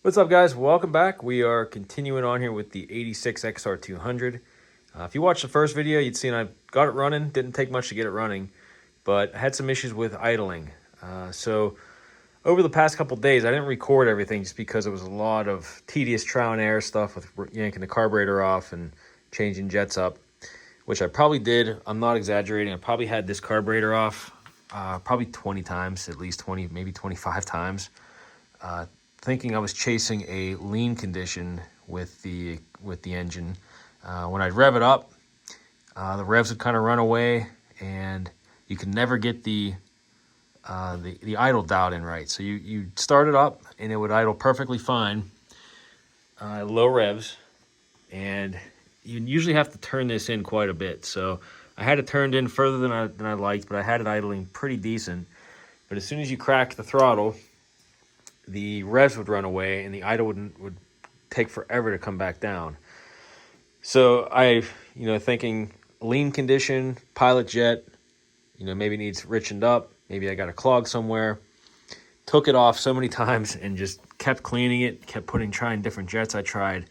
What's up, guys? Welcome back. We are continuing on here with the 86 XR200. If you watched the first video, you'd seen I got it running. Didn't take much to get it running, but I had some issues with idling. So over the past couple days, I didn't record everything just because it was a lot of tedious trial and error stuff with yanking the carburetor off and changing jets up, which I probably did. I'm not exaggerating. I probably had this carburetor off probably 20 times, at least 20, maybe 25 times. Thinking I was chasing a lean condition with the engine. When I'd rev it up, the revs would kind of run away, and you could never get the idle dialed in right. So you start it up, and it would idle perfectly fine at low revs, and you usually have to turn this in quite a bit. So I had it turned in further than I liked, but I had it idling pretty decent. But as soon as you crack the throttle, the revs would run away and the idle would take forever to come back down. So thinking lean condition, pilot jet, maybe needs richened up. Maybe I got a clog somewhere. Took it off so many times and just kept cleaning it, kept trying different jets. I tried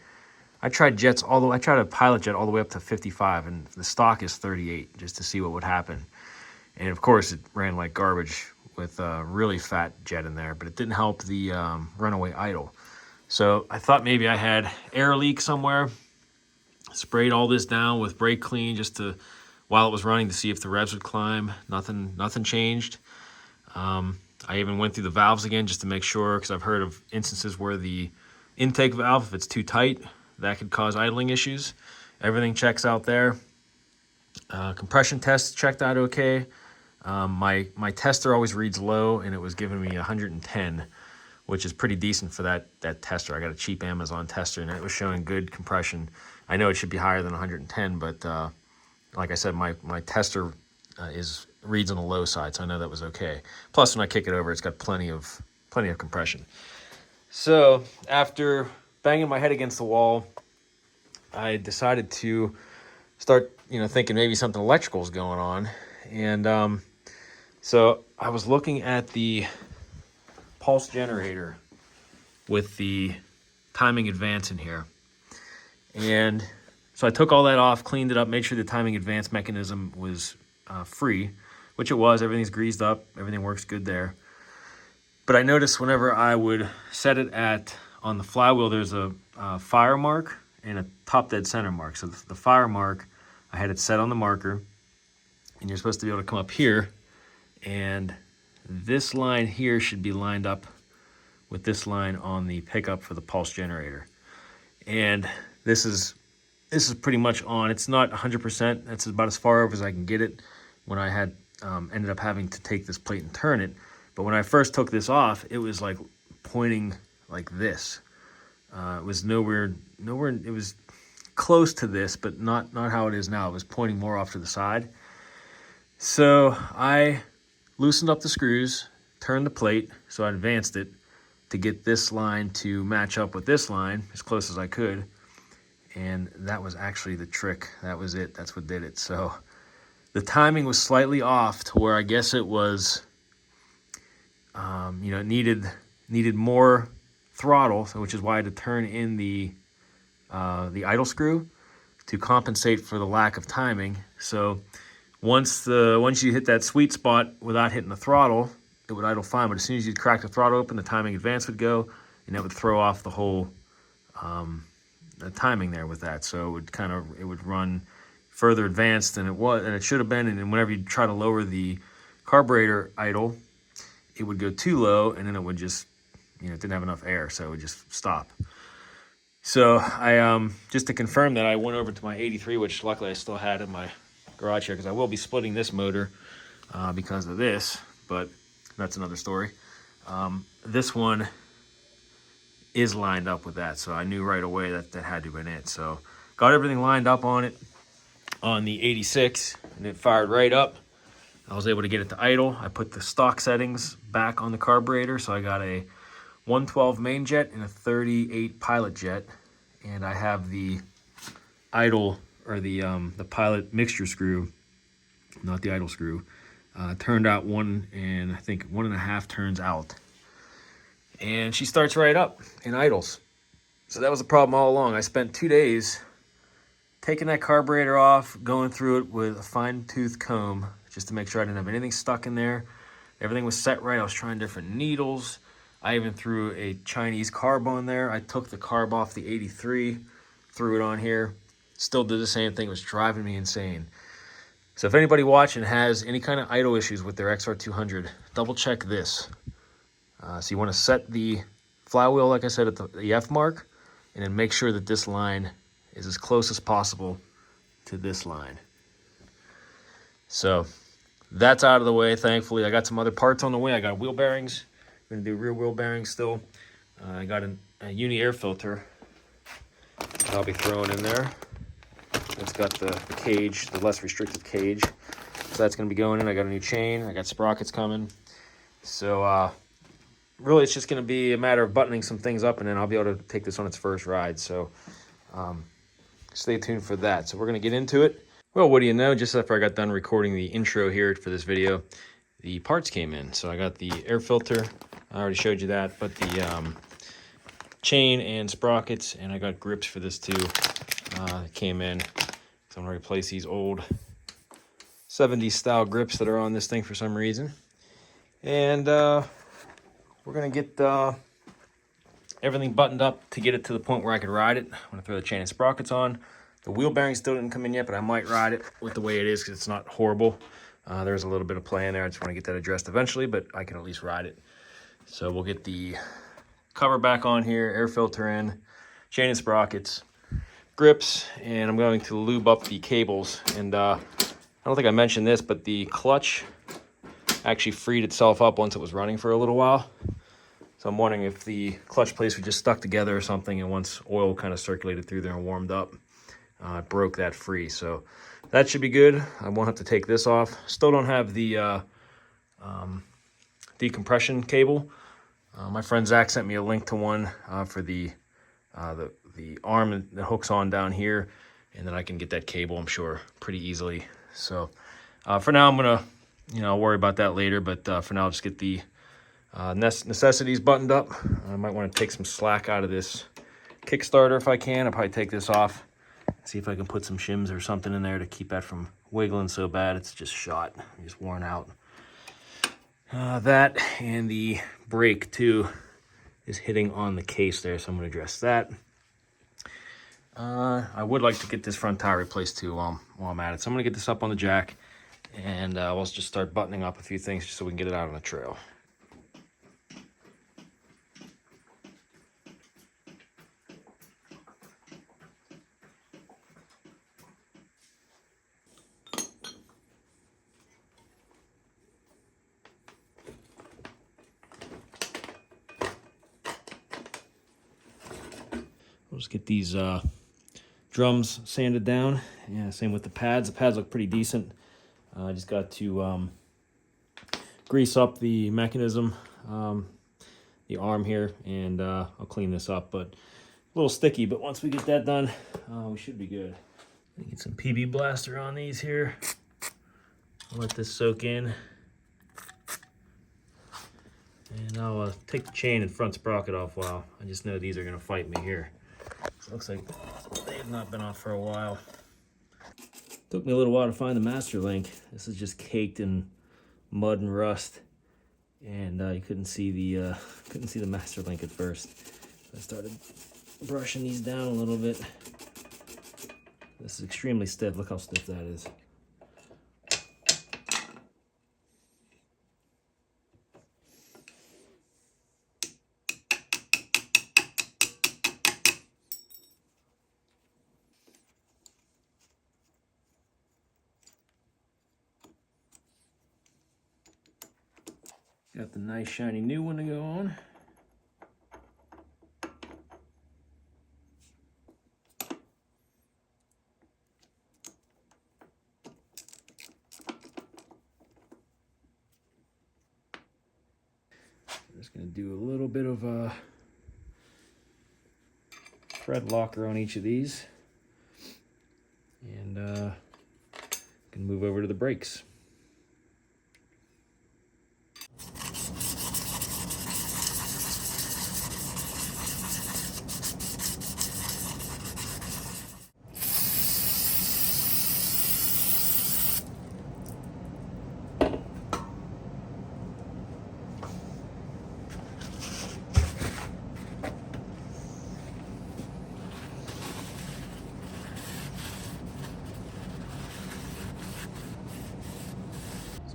jets I tried a pilot jet all the way up to 55, and the stock is 38, just to see what would happen. And of course it ran like garbage with a really fat jet in there, but it didn't help the runaway idle. So I thought maybe I had air leak somewhere. Sprayed all this down with brake clean just to, while it was running, to see if the revs would climb. Nothing changed. I even went through the valves again just to make sure, because I've heard of instances where the intake valve, if it's too tight, that could cause idling issues. Everything checks out there. Compression test checked out okay. My tester always reads low, and it was giving me 110, which is pretty decent for that tester. I got a cheap Amazon tester, and it was showing good compression. I know it should be higher than 110, but like I said, my tester reads on the low side, so I know that was okay. Plus, when I kick it over, it's got plenty of compression. So after banging my head against the wall, I decided to start thinking maybe something electrical is going on. And so I was looking at the pulse generator with the timing advance in here. And so I took all that off, cleaned it up, made sure the timing advance mechanism was free, which it was. Everything's greased up. Everything works good there. But I noticed whenever I would set it on the flywheel, there's a fire mark and a top dead center mark. So the fire mark, I had it set on the marker, and you're supposed to be able to come up here, and this line here should be lined up with this line on the pickup for the pulse generator. And this is pretty much on. It's not 100%. That's about as far over as I can get it. When I had ended up having to take this plate and turn it, but when I first took this off, it was like pointing like this. It was nowhere. It was close to this, but not how it is now. It was pointing more off to the side. So I loosened up the screws, turned the plate, so I advanced it to get this line to match up with this line as close as I could. And that was actually the trick. That was it. That's what did it. So the timing was slightly off to where I guess it was, it needed more throttle, which is why I had to turn in the idle screw to compensate for the lack of timing. So once you hit that sweet spot without hitting the throttle, it would idle fine. But as soon as you crack the throttle open, the timing advance would go, and that would throw off the whole the timing there with that. So it would run further advanced than it was, and it should have been. And then whenever you try to lower the carburetor idle, it would go too low, and then it would just, it didn't have enough air, so it would just stop. So I just to confirm that, I went over to my 83, which luckily I still had in my garage here, because I will be splitting this motor because of this, but that's another story. This one is lined up with that, so I knew right away that had to have been it. So got everything lined up on it on the 86, and it fired right up. I was able to get it to idle. I put the stock settings back on the carburetor, so I got a 112 main jet and a 38 pilot jet, and I have the idle, or the pilot mixture screw, not the idle screw, turned out 1.5 turns out. and she starts right up and idles. So that was the problem all along. I spent 2 days taking that carburetor off, going through it with a fine-tooth comb just to make sure I didn't have anything stuck in there. Everything was set right. I was trying different needles. I even threw a Chinese carb on there. I took the carb off the 83, threw it on here. Still did the same thing. It was driving me insane. So if anybody watching has any kind of idle issues with their XR200, double check this. So you want to set the flywheel, like I said, at the F mark, and then make sure that this line is as close as possible to this line. So that's out of the way, thankfully. I got some other parts on the way. I got wheel bearings. I'm going to do rear wheel bearings still. I got a uni air filter that I'll be throwing in there. It's got the cage, the less restrictive cage. So that's going to be going in. I got a new chain. I got sprockets coming. So really it's just going to be a matter of buttoning some things up, and then I'll be able to take this on its first ride. So stay tuned for that. So we're going to get into it. Well, what do you know? Just after I got done recording the intro here for this video, the parts came in. So I got the air filter. I already showed you that. But the chain and sprockets, and I got grips for this too. Came in. So I'm going to replace these old 70s style grips that are on this thing for some reason. And we're going to get everything buttoned up to get it to the point where I can ride it. I'm going to throw the chain and sprockets on. The wheel bearing still didn't come in yet, but I might ride it with the way it is because it's not horrible. There's a little bit of play in there. I just want to get that addressed eventually, but I can at least ride it. So we'll get the cover back on here, air filter in, chain and sprockets, grips, and I'm going to lube up the cables. And I don't think I mentioned this, but the clutch actually freed itself up once it was running for a little while. So I'm wondering if the clutch plates were just stuck together or something, and once oil kind of circulated through there and warmed up, it broke that free. So that should be good. I won't have to take this off. Still don't have the decompression cable. My friend Zach sent me a link to one for the arm that hooks on down here, and then I can get that cable, I'm sure, pretty easily. So for now, I'm gonna worry about that later, but for now I'll just get the necessities buttoned up. I might want to take some slack out of this Kickstarter if I can. I'll probably take this off, see if I can put some shims or something in there to keep that from wiggling so bad. It's just shot, just worn out. That and the brake too is hitting on the case there, so I'm going to address that. I would like to get this front tire replaced too while I'm at it. So I'm going to get this up on the jack, and we'll just start buttoning up a few things just so we can get it out on the trail. We'll just get these drums sanded down. Yeah, same with the pads. The pads look pretty decent. I just got to grease up the mechanism, the arm here, and I'll clean this up. But a little sticky, but once we get that done, we should be good. Get some PB Blaster on these here. I'll let this soak in. And I'll take the chain and front sprocket off while I just know these are going to fight me here. So it looks like they have not been off for a while. Took me a little while to find the master link. This is just caked in mud and rust, and you couldn't see the master link at first. I started brushing these down a little bit. This is extremely stiff. Look how stiff that is. Got the nice shiny new one to go on. I'm just going to do a little bit of a thread locker on each of these, and can move over to the brakes.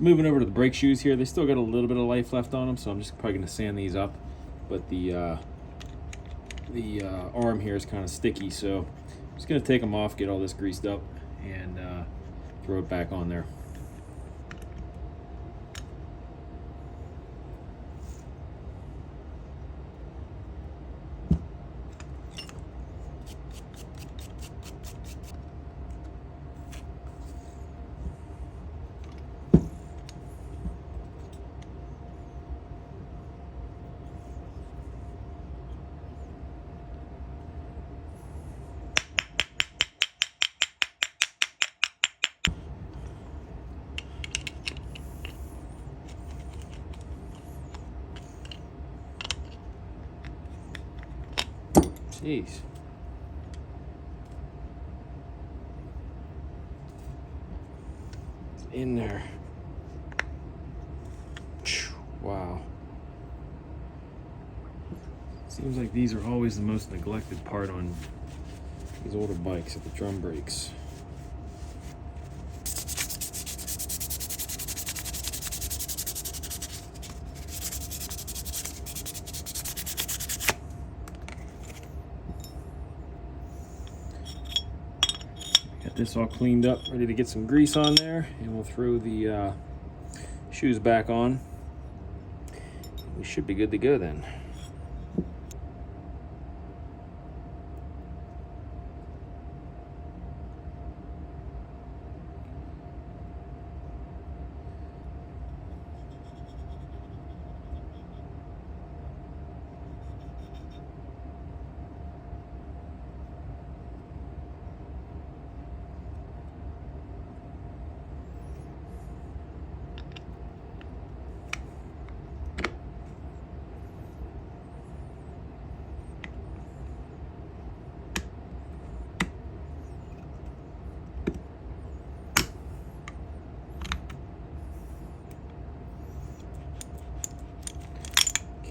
So moving over to the brake shoes here, they still got a little bit of life left on them, so I'm just probably going to sand these up. But the arm here is kind of sticky, so I'm just going to take them off, get all this greased up, and throw it back on there. Jeez. It's in there. Wow. Seems like these are always the most neglected part on these older bikes, at the drum brakes. Got this all cleaned up, ready to get some grease on there, and we'll throw the shoes back on. We should be good to go then.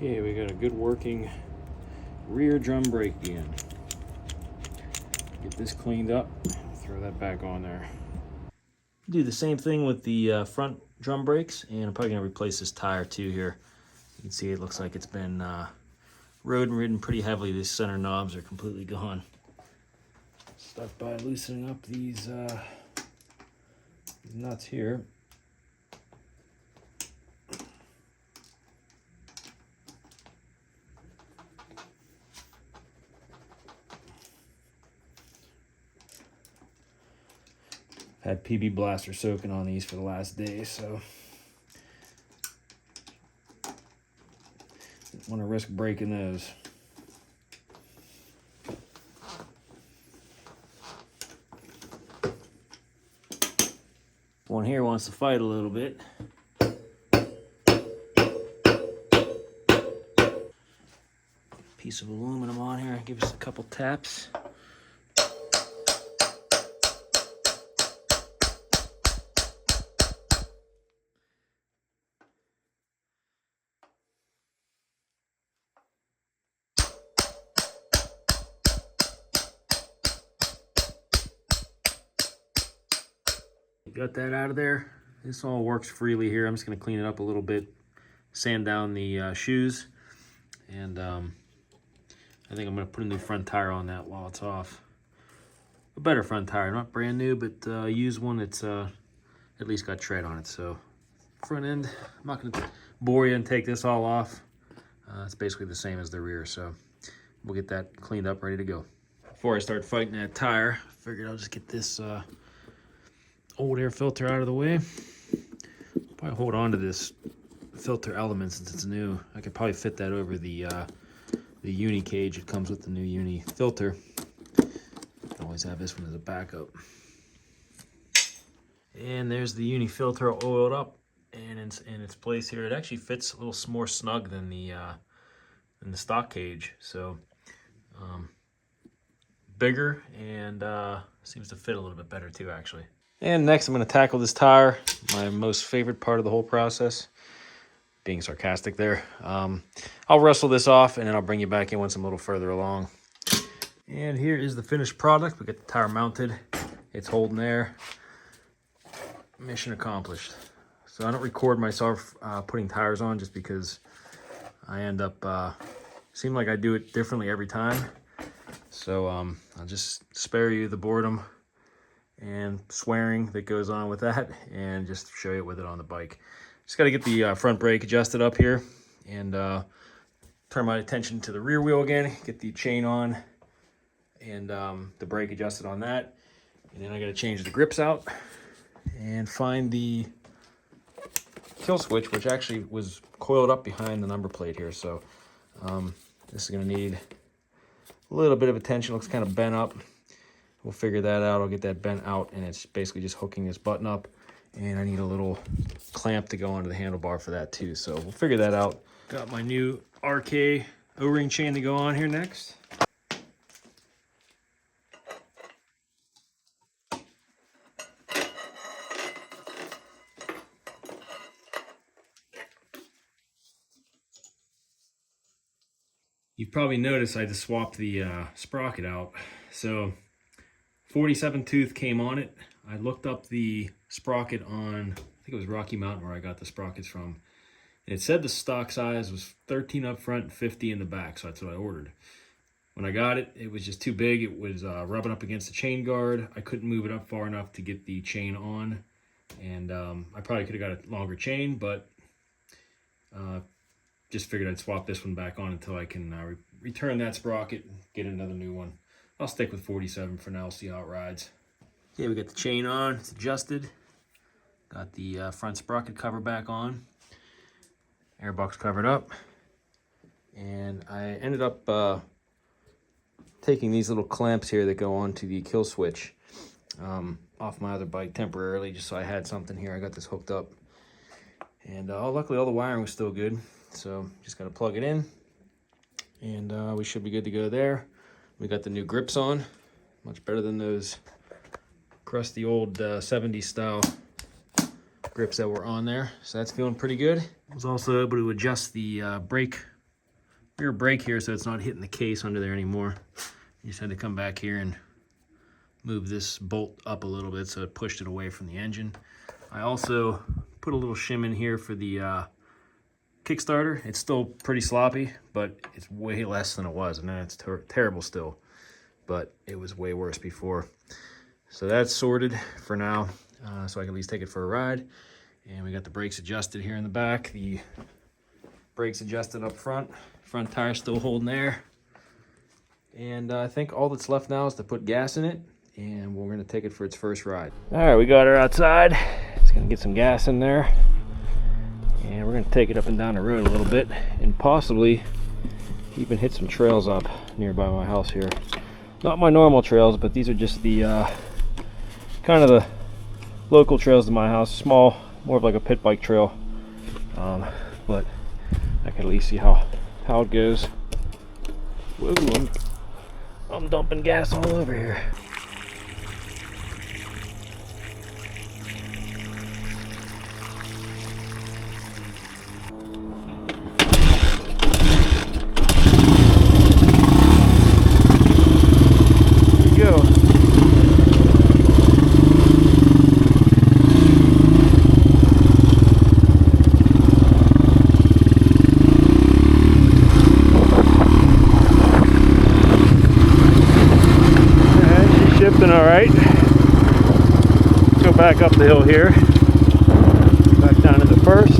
Okay, we got a good working rear drum brake again. Get this cleaned up, throw that back on there. Do the same thing with the front drum brakes, and I'm probably gonna replace this tire too here. You can see it looks like it's been rode and ridden pretty heavily. These center knobs are completely gone. Start by loosening up these nuts here. Had PB Blaster soaking on these for the last day, so didn't want to risk breaking those. One here wants to fight a little bit. Piece of aluminum on here, give us a couple taps. Got that out of there. This all works freely here. I'm just going to clean it up a little bit, sand down the shoes, and I think I'm going to put a new front tire on that while it's off. A better front tire, not brand new, but used one that's at least got tread on it. So front end, I'm not going to bore you and take this all off. It's basically the same as the rear, so we'll get that cleaned up, ready to go. Before I start fighting that tire, I figured I'll just get this old air filter out of the way. Probably hold on to this filter element since it's new. I could probably fit that over the uni cage. It comes with the new uni filter. I can always have this one as a backup. And there's the uni filter oiled up and in its place here. It actually fits a little more snug than the stock cage. So bigger and seems to fit a little bit better too, actually. And next I'm going to tackle this tire, my most favorite part of the whole process. Being sarcastic there. I'll wrestle this off and then I'll bring you back in once I'm a little further along. And here is the finished product. We got the tire mounted. It's holding there. Mission accomplished. So I don't record myself putting tires on just because I end up, seem like I do it differently every time. So I'll just spare you the boredom and swearing that goes on with that, and just show you with it on the bike. Just got to get the front brake adjusted up here, and turn my attention to the rear wheel again, get the chain on, and the brake adjusted on that. And then I got to change the grips out and find the kill switch, which actually was coiled up behind the number plate here. So this is going to need a little bit of attention. Looks kind of bent up. We'll figure that out. I'll get that bent out, and it's basically just hooking this button up. And I need a little clamp to go onto the handlebar for that too. So we'll figure that out. Got my new RK O-ring chain to go on here next. You've probably noticed I just swapped the sprocket out. So 47 tooth came on it. I looked up the sprocket on, I think it was Rocky Mountain where I got the sprockets from. And it said the stock size was 13 up front and 50 in the back, so that's what I ordered. When I got it, it was just too big. It was rubbing up against the chain guard. I couldn't move it up far enough to get the chain on. And I probably could have got a longer chain, but just figured I'd swap this one back on until I can return that sprocket and get another new one. I'll stick with 47 for now, see how it rides. Okay, we got the chain on, it's adjusted. Got the front sprocket cover back on. Airbox covered up. And I ended up taking these little clamps here that go onto the kill switch off my other bike temporarily, just so I had something here. I got this hooked up. And luckily all the wiring was still good. So just got to plug it in. And we should be good to go there. We got the new grips on, much better than those crusty old 70s style grips that were on there. So that's feeling pretty good. I was also able to adjust the rear brake here so it's not hitting the case under there anymore. You just had to come back here and move this bolt up a little bit so it pushed it away from the engine. I also put a little shim in here for the Kickstarter. It's still pretty sloppy, but it's way less than it was, and it's terrible still, but it was way worse before. So that's sorted for now, so I can at least take it for a ride. And we got the brakes adjusted here in the back, the brakes adjusted up front tire still holding there, and I think all that's left now is to put gas in it, and we're going to take it for its first ride. All right, we got her outside. Just going to get some gas in there. And we're going to take it up and down the road a little bit, and possibly even hit some trails up nearby my house here. Not my normal trails, but these are just the kind of the local trails to my house. Small, more of like a pit bike trail. But I can at least see how it goes. Whoa, I'm dumping gas all over here. All right, let's go back up the hill here, back down to the first,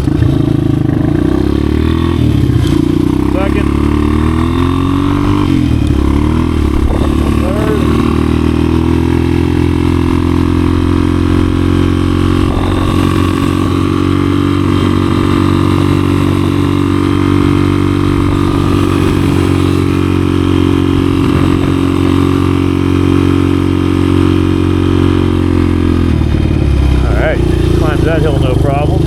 second, third, that hill no problem.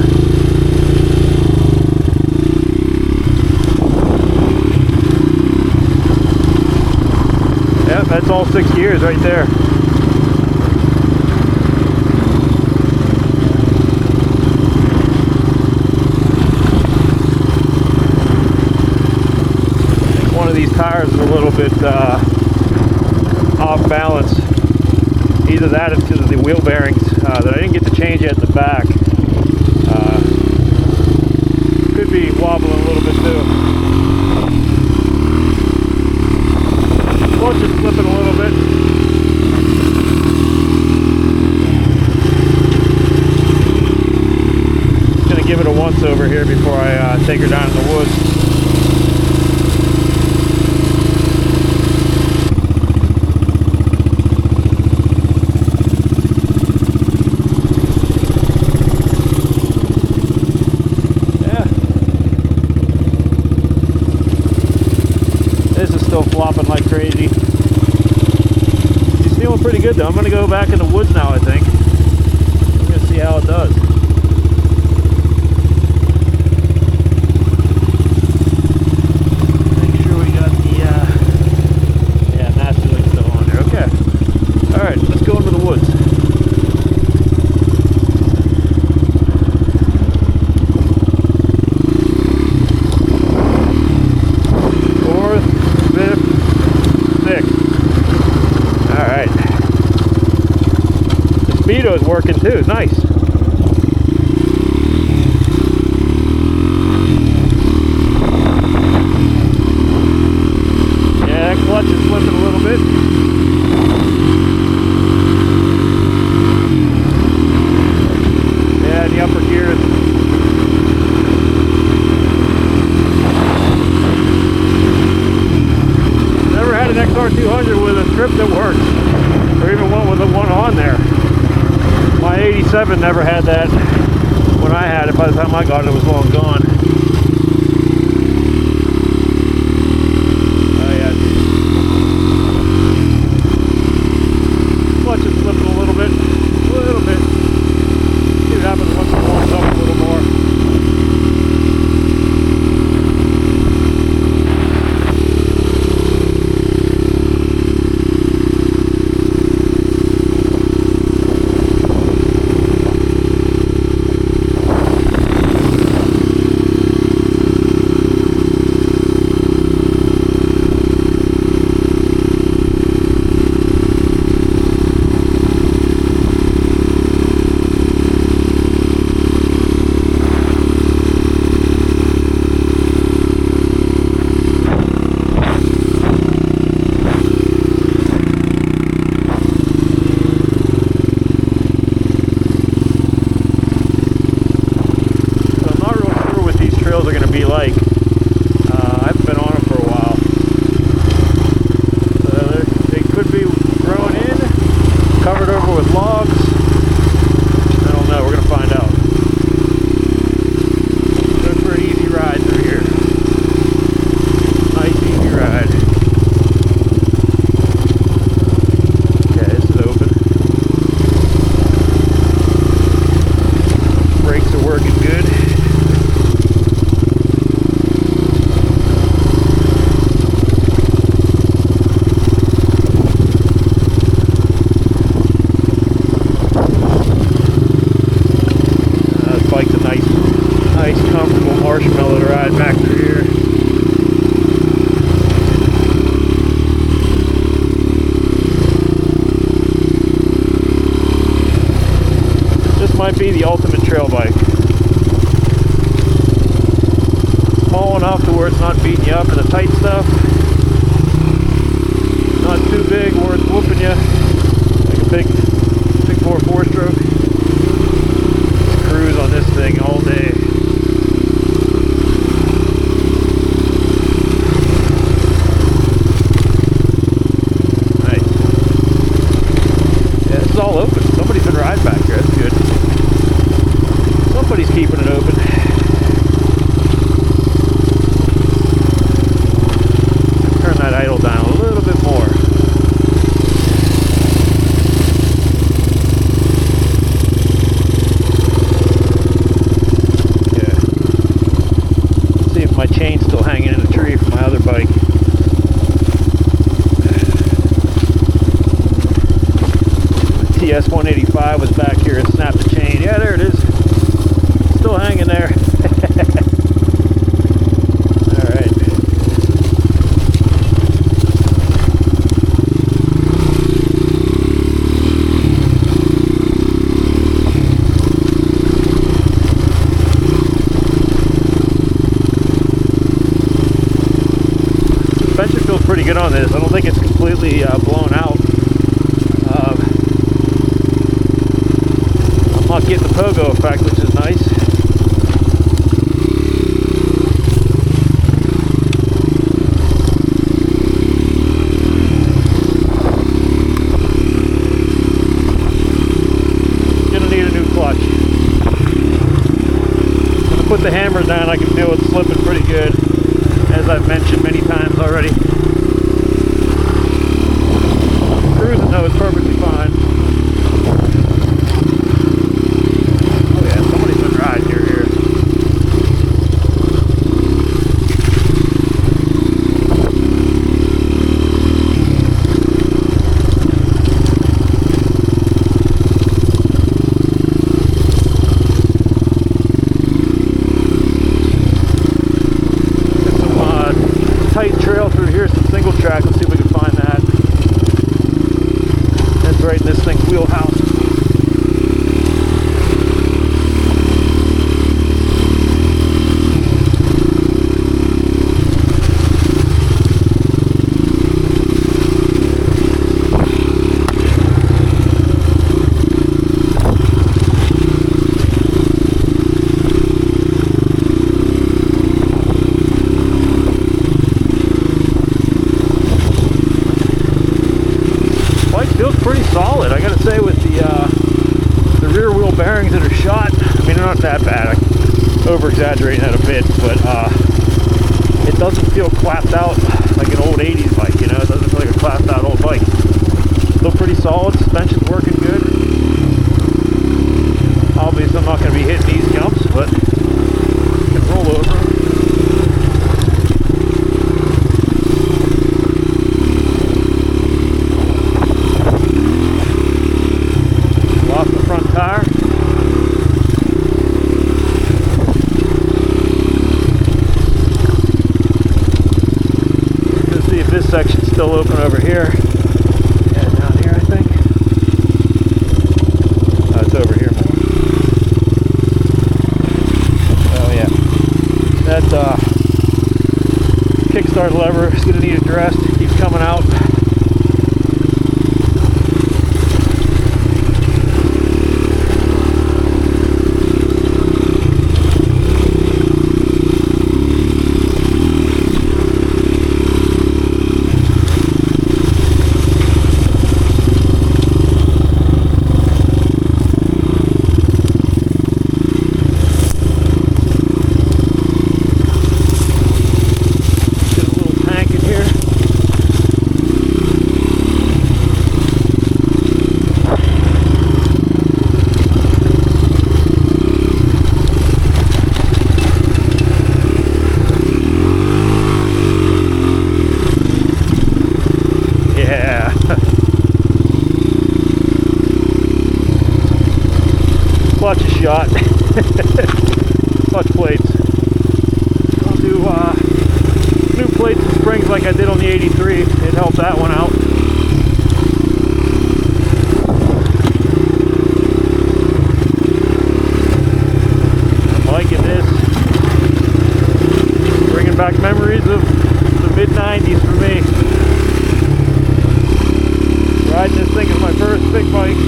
Yep, that's all 6 gears right there. I think one of these tires is a little bit off balance. Either that or because of the wheel bearings that I didn't get to change at the back. is flipping a little bit. Just gonna give it a once over here before I take her down in the woods. Still flopping like crazy. She's feeling pretty good though. I'm gonna go back in the woods now, I think. I'm gonna see how it does. Make sure we got the yeah, master link's still on there. Okay. Alright, let's go into the woods. Speedo is working too, nice. Yeah, that clutch is flipping a little bit. Yeah, the upper gears. Never had an XR200 with a trip that works, or even one with the one on there. My 87 never had that. When I had it, by the time I got it, it was long gone. Oh yeah. Clutch is slipping a little bit. A little bit. See what happens once it warms up a little more. Marshmallow to ride back through here. This might be the ultimate trail bike. Small enough to where it's not beating you up in the tight stuff. Not too big where it's whooping you like a big 4 4-stroke. Cruise on this thing all day. All open. Somebody's been riding back here. That's good. Somebody's keeping it open. Turn that idle down a little bit more. Yeah. Let's see if my chain's still hanging in the tree from my other bike. TS185 was back here and snapped the chain. Yeah, there it is. Still hanging there. Alright. Suspension feels pretty good. good on this. I don't think it's completely blown out. I'm not getting the pogo effect, which is nice. Gonna need a new clutch. When I put the hammer down, I can feel it slipping pretty good, as I've mentioned many times already. Cruising though is perfectly fine. Oh yeah, somebody's been riding here. Tight trail through here, some single track. Let's see if we can find that. That's right in this thing's wheelhouse. Feels pretty solid, I gotta say, with the rear wheel bearings that are shot. I mean, they're not that bad. I'm over-exaggerating that a bit, but it doesn't feel clapped out like an old 80s bike, you know? It doesn't feel like a clapped out old bike. Still pretty solid, suspension's working good. Obviously, I'm not gonna be hitting these jumps, but I can roll over them. Tire. Let's see if this section's still open over here. Yeah, down here, I think. Oh, it's over here more. Oh yeah, that kickstart lever is going to need addressed. It keeps coming out. Clutch is shot. Clutch plates. I'll do new plates and springs like I did on the 83. It helped that one out. I'm liking this. Bringing back memories of the mid-90s for me. Riding this thing is my first big bike.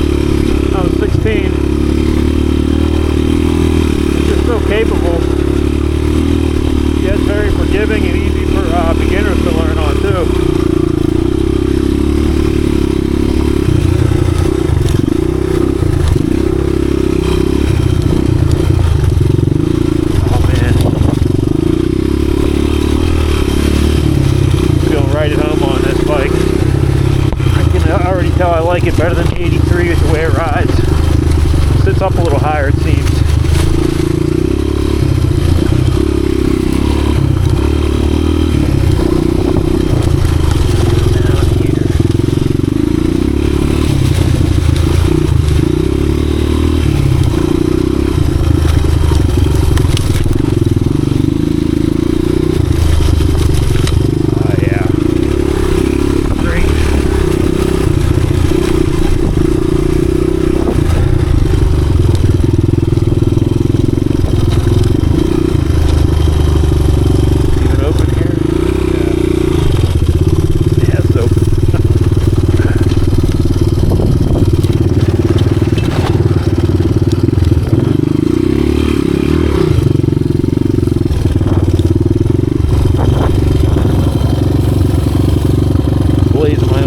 I was 16. So capable. Yeah, it's very forgiving and easy for beginners to learn on too. Oh man, feeling right at home on this bike. I can already tell I like it better than the 83 with the way it rides. It sits up a little higher, it seems.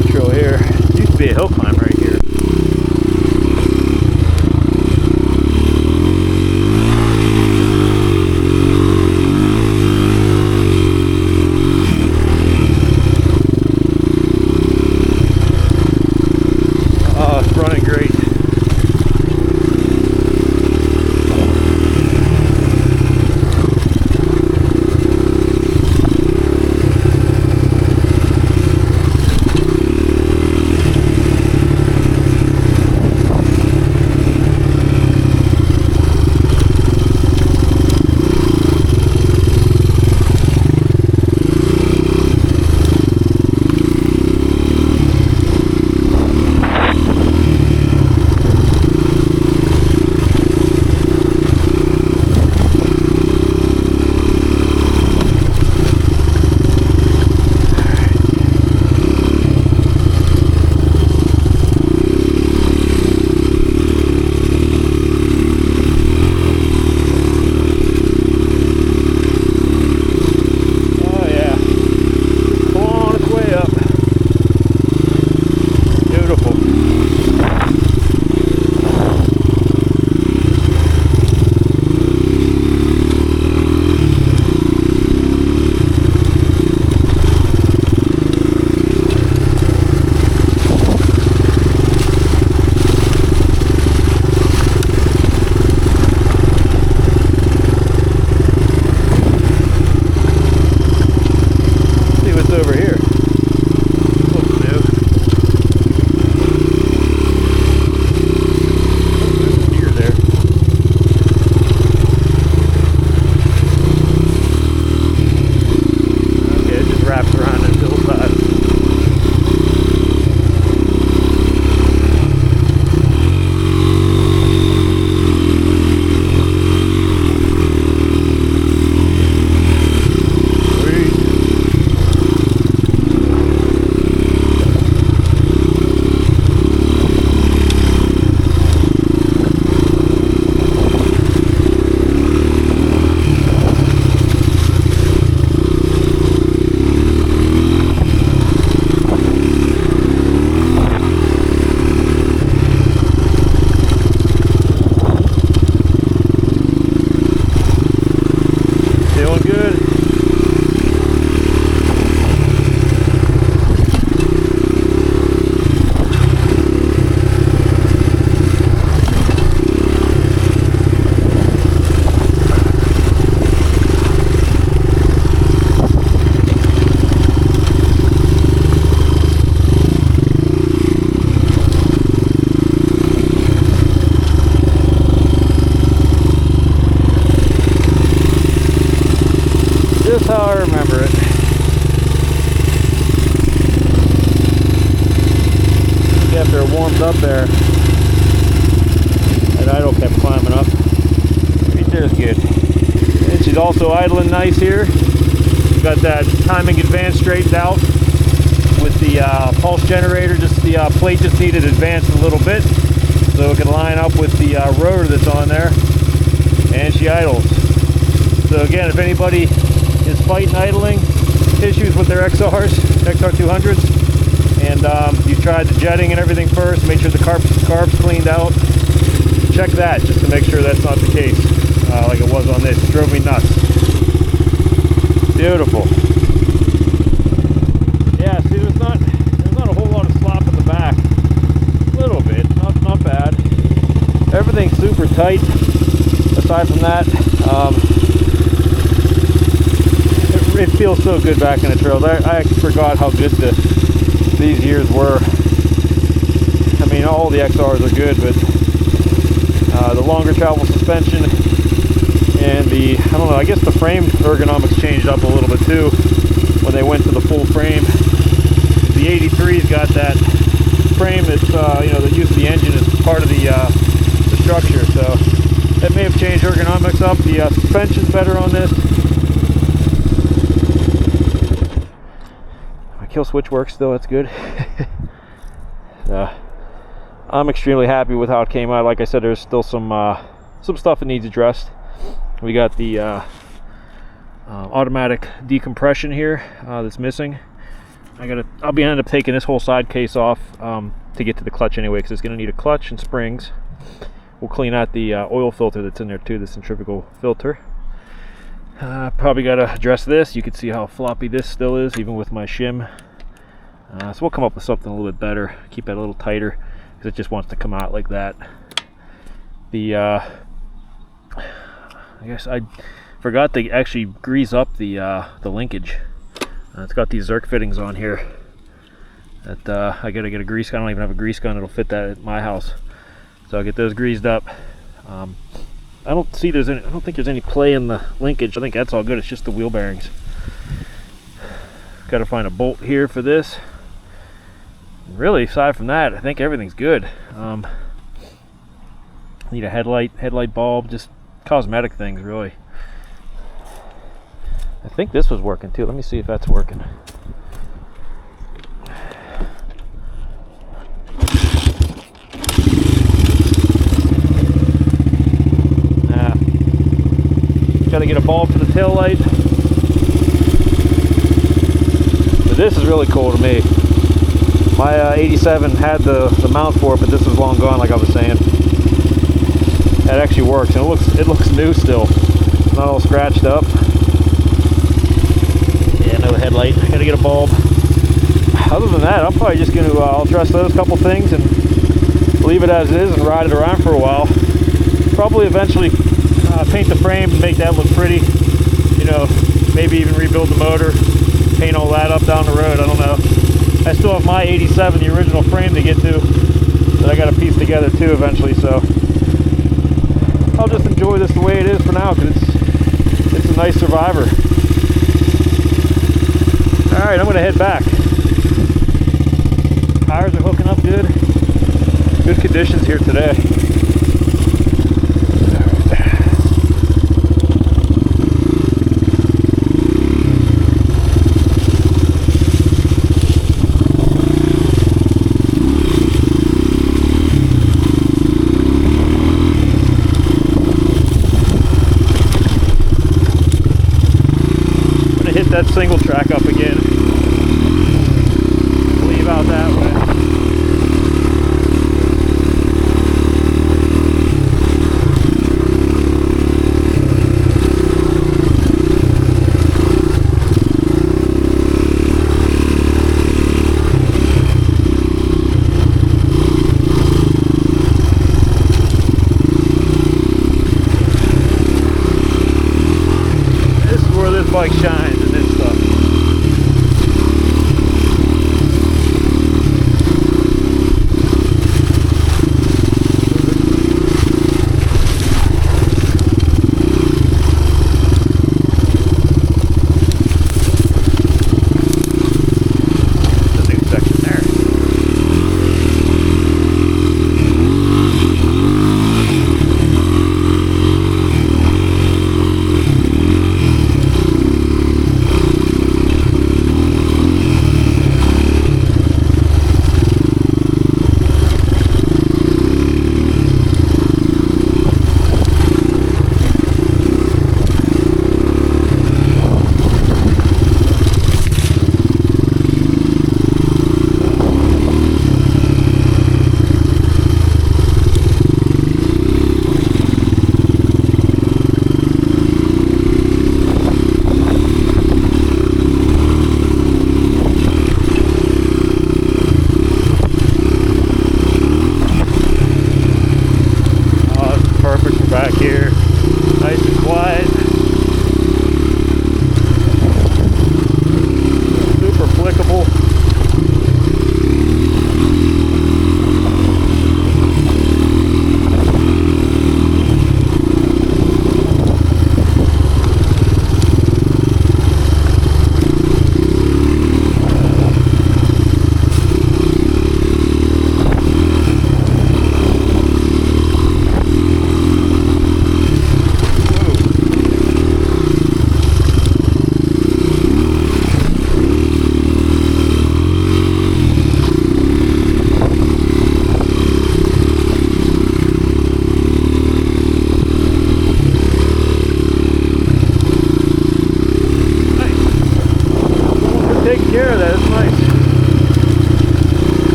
down the trail here. Used to be a hill climb right here. Oh, it's running great. Just how I remember it. After it warmed up there, that idle kept climbing up. Right there's good. And she's also idling nice here. Got that timing advance straightened out with the pulse generator. Just the plate just needed advanced a little bit so it can line up with the rotor that's on there. And she idles. So again, if anybody is fighting idling issues with their XRs, XR200s, and you tried the jetting and everything first, made sure the carb's cleaned out, check that just to make sure that's not the case, like it was on this. It drove me nuts. Beautiful. Yeah, see, there's not a whole lot of slop in the back. A little bit, not bad. Everything's super tight. Aside from that, it feels so good back in the trails. I forgot how good these years were. I mean, all the XRs are good, but the longer travel suspension and the, I don't know, I guess the frame ergonomics changed up a little bit too when they went to the full frame. The 83's got that frame that's, you know, that used the engine as part of the structure, so that may have changed ergonomics up. The suspension's better on this. My kill switch works still, that's good. I'm extremely happy with how it came out. Like I said, there's still some stuff that needs addressed. We got the automatic decompression here that's missing. I'll be end up taking this whole side case off to get to the clutch anyway, because it's going to need a clutch and springs. We'll clean out the oil filter that's in there too, the centrifugal filter. Probably got to address this. You can see how floppy this still is, even with my shim. So we'll come up with something a little bit better, keep it a little tighter, because it just wants to come out like that. I guess I forgot to actually grease up the linkage. It's got these Zerk fittings on here that I gotta get a grease gun. I don't even have a grease gun that'll fit that at my house, so I'll get those greased up. I don't think there's any play in the linkage. I think that's all good. It's just the wheel bearings. Got to find a bolt here for this. Really, aside from that, I think everything's good. Need a headlight bulb, just cosmetic things really. I think this was working too. Let me see if that's working. Got to get a bulb for the tail light. But this is really cool to me. My 87 had the mount for it, but this is long gone, like I was saying. That actually works, and it looks new still. It's not all scratched up. Yeah, no headlight. I gotta get a bulb. Other than that, I'm probably just gonna I'll address those couple things and leave it as is and ride it around for a while. Probably eventually paint the frame and make that look pretty. You know, maybe even rebuild the motor, paint all that up down the road. I don't know. I still have my 87, the original frame, to get to, that I got to piece together too eventually. So I'll just enjoy this the way it is for now, because it's a nice survivor. All right, I'm going to head back. Tires are hooking up good. Good conditions here today. That single track up again. Leave out that way. This is where this bike shines.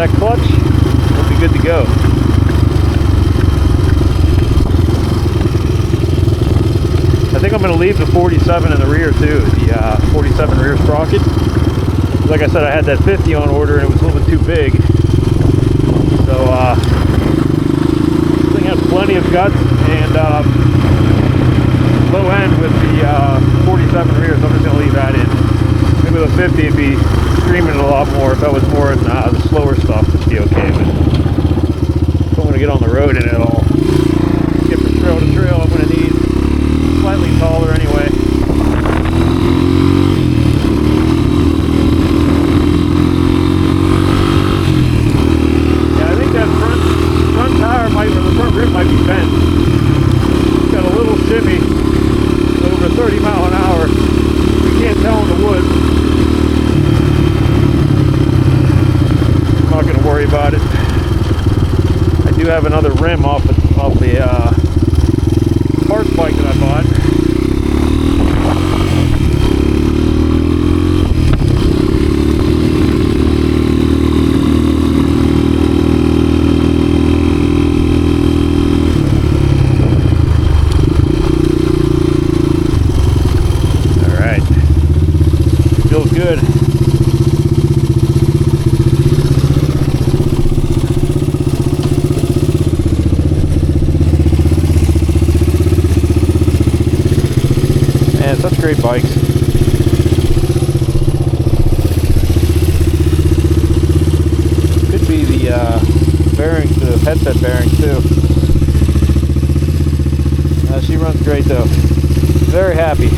that clutch, we'll be good to go. I think I'm going to leave the 47 in the rear too, the 47 rear sprocket. Like I said, I had that 50 on order and it was a little bit too big. So this thing has plenty of guts and low end with the 47 rear, so I'm just going to leave that in. Maybe with a 50 it'd be screaming a lot more. If that was more in the slower stuff, it'd be okay. But if I'm going to get on the road in it all, get from trail to trail, I'm going to need slightly taller anyway. Yeah, I think that front tire might, or the front rim might be bent. It's got a little shimmy, over 30 mile an hour. You can't tell in the woods. I'm not going to worry about it. I do have another rim off the parts bike that I bought. All right, feels good. Such great bikes. Could be the bearings, the headset bearings too. She runs great though. Very happy.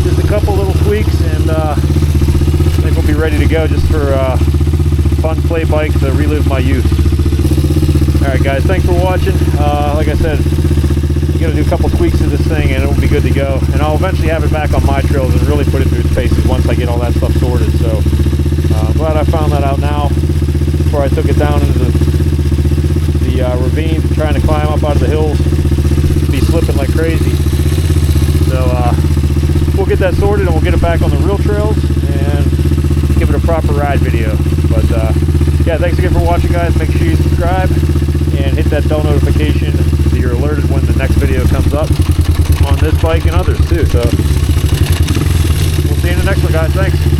Just a couple little tweaks and I think we'll be ready to go just for fun play bike to relive my youth. Alright guys, thanks for watching. Like I said, I'm going to do a couple tweaks to this thing and it will be good to go. And I'll eventually have it back on my trails and really put it through its paces once I get all that stuff sorted. So I'm glad I found that out now before I took it down into the ravines and trying to climb up out of the hills. Be slipping like crazy. So we'll get that sorted and we'll get it back on the real trails and give it a proper ride video. But yeah, thanks again for watching guys. Make sure you subscribe and hit that bell notification so you're alerted when the next video comes up on this bike and others too. So we'll see you in the next one guys. Thanks.